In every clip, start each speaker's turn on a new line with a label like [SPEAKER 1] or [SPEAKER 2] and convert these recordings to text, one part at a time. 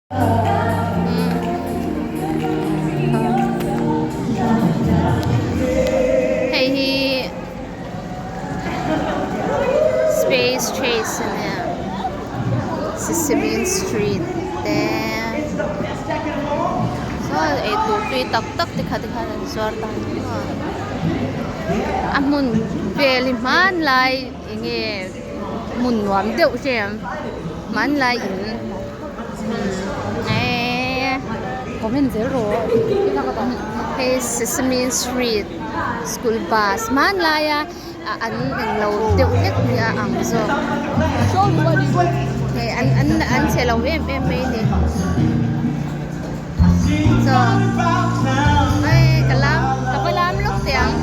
[SPEAKER 1] Hey, space chase Sesame Street there. So itu tak tak tikha suar tahan. Hmun veli hman lai inge hmun nuam deuh jem hman lai in
[SPEAKER 2] comment zero.
[SPEAKER 1] Hey Sesame Street school bus hman lai an lo deuh net nia ang zo hey an chelo em mai ni so ay kapalam lok tiang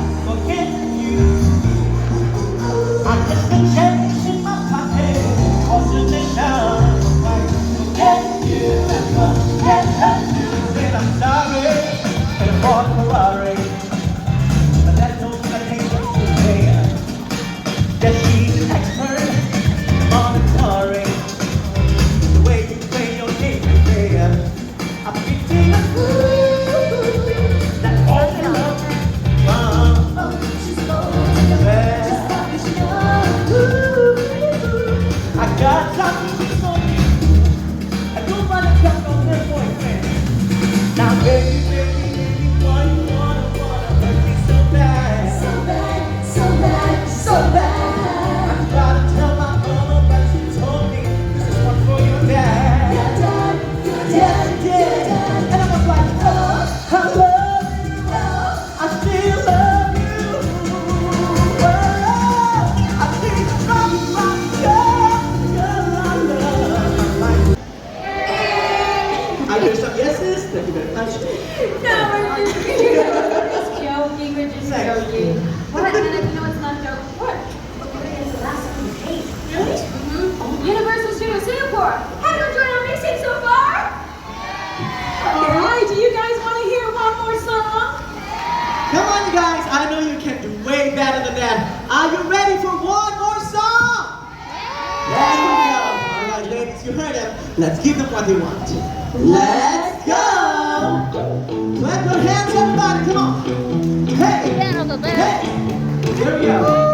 [SPEAKER 3] Are you ready for one more song? There you go. All right, ladies, you heard them. Let's give them what they want. Let's go. Clap your hands, everybody. Come on. Hey. Hey. Here we go.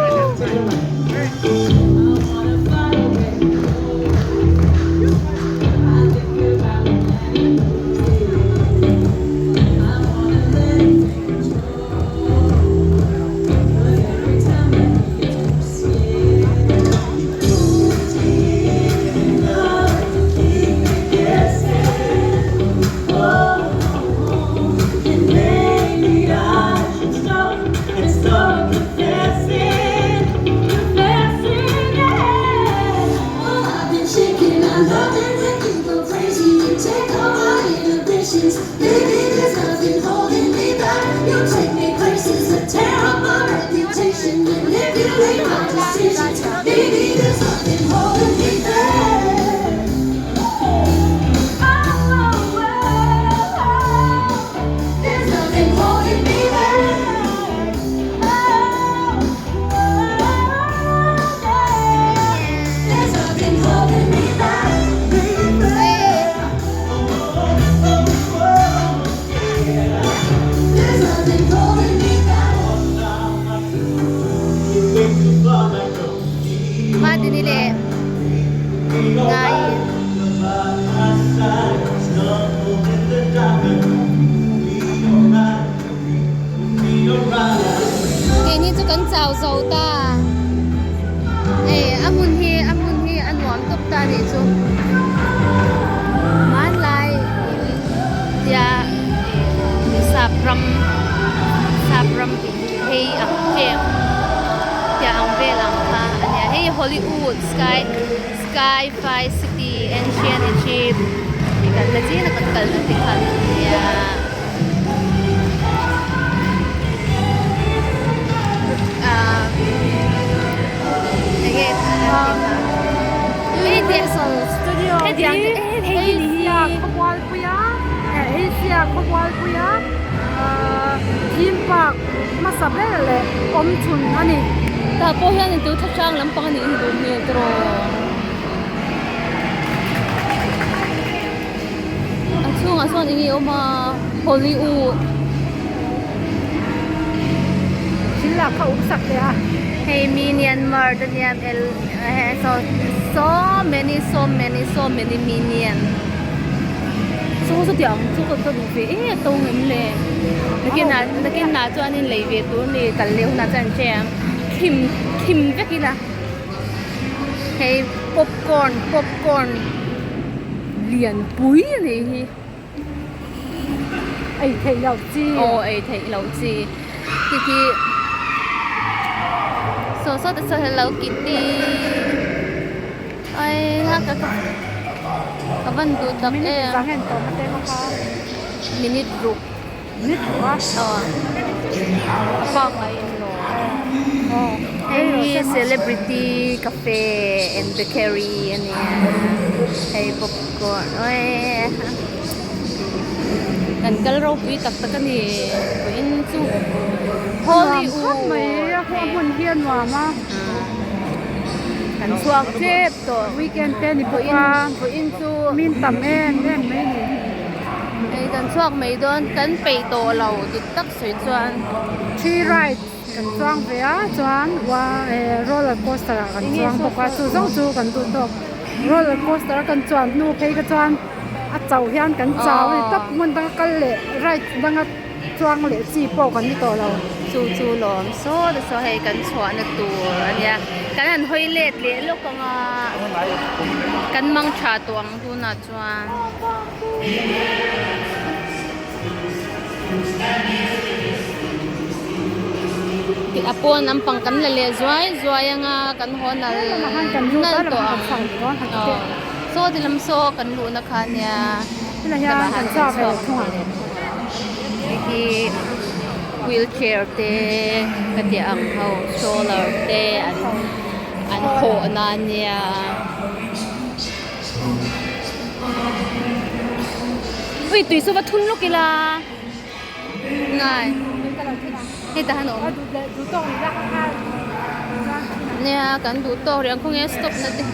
[SPEAKER 1] Ngai ini tu kan chau zau ta amun hi an nuam top ta ni chu man lai ya sapram hei ang jem ya ang velang ta ania hei Hollywood Sky Fi City Ancient Egypt ikan lagi nakakal na tikhan ya
[SPEAKER 2] studio Asia khwal puya theme park masabele om chun ani
[SPEAKER 1] ta po hian tu thachang lampang ni hindu metro à xuân ý mà Hollywood
[SPEAKER 2] chính là khẩu sặc đấy à.
[SPEAKER 1] hey Myanmar the niam so many minion số tiếng số có đủ về tông em lệ cái nào cho anh lấy về tôi này cần liều nào chẳng chém kim cái kia là hey popcorn liền búi này
[SPEAKER 2] ấy thấy lâu chi
[SPEAKER 1] ấy thấy lâu chi thì so Hello Kitty ai ha ka van du tak e
[SPEAKER 2] sáng hẹn có một tên không có
[SPEAKER 1] minute group
[SPEAKER 2] nít quá
[SPEAKER 1] pa ngai no hey celebrity cafe and bakery and hey popcorn oi kan kalro pi tak tak ni in chu Hollywood
[SPEAKER 2] mấy hôm buồn hiên mà
[SPEAKER 1] kan suak chep to
[SPEAKER 2] weekend tên thì bữa
[SPEAKER 1] in chu
[SPEAKER 2] min tầm em mấy này
[SPEAKER 1] ai kan suak mai don kan pe to lo ti tak soi chuan
[SPEAKER 2] tree ride kan chuang về á chuan qua roller coaster kan chuang bọc qua chu zong chu kan tu to roller coaster kan chuan nu phei ka chuan a chau hian kan chau ni tap mun dang kal le ride dang chuang le chi po kan ni to lo
[SPEAKER 1] chu lom so hay kan chuan na tu ania kan an hoi let le lo ka nga kan mang tha tuang tu na chuan ti apon am pang kan le zuai anga kan hon al
[SPEAKER 2] kan lu
[SPEAKER 1] nan
[SPEAKER 2] ta
[SPEAKER 1] to
[SPEAKER 2] la
[SPEAKER 1] ang
[SPEAKER 2] sang ron ha te
[SPEAKER 1] so dilam so kan lu na khanya
[SPEAKER 2] la hian kan cha ve thua
[SPEAKER 1] ki wheelchair te kati ang ho stroller te an ho na nia ui tui so ba thun lo kila ngai he ta hano
[SPEAKER 2] du to ni la ha
[SPEAKER 1] nia kan du to riang khong e stop na te